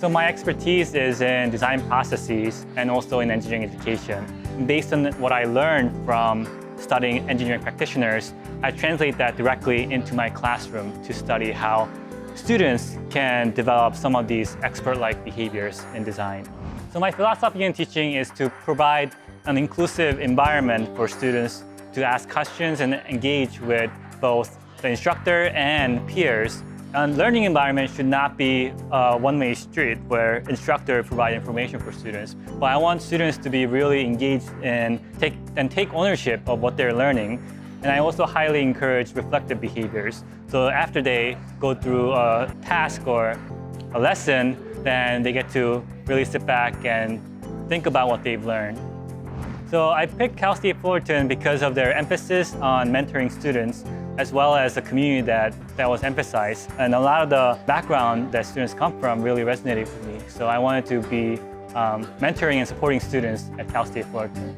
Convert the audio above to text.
So my expertise is in design processes and also in engineering education. Based on what I learned from studying engineering practitioners, I translate that directly into my classroom to study how students can develop some of these expert-like behaviors in design. So my philosophy in teaching is to provide an inclusive environment for students to ask questions and engage with both the instructor and peers. A learning environment should not be a one-way street where instructors provide information for students, but I want students to be really engaged and take ownership of what they're learning. And I also highly encourage reflective behaviors. So after they go through a task or a lesson, then they get to really sit back and think about what they've learned. So I picked Cal State Fullerton because of their emphasis on mentoring students, as well as the community that was emphasized. And a lot of the background that students come from really resonated with me. So I wanted to be mentoring and supporting students at Cal State Fullerton.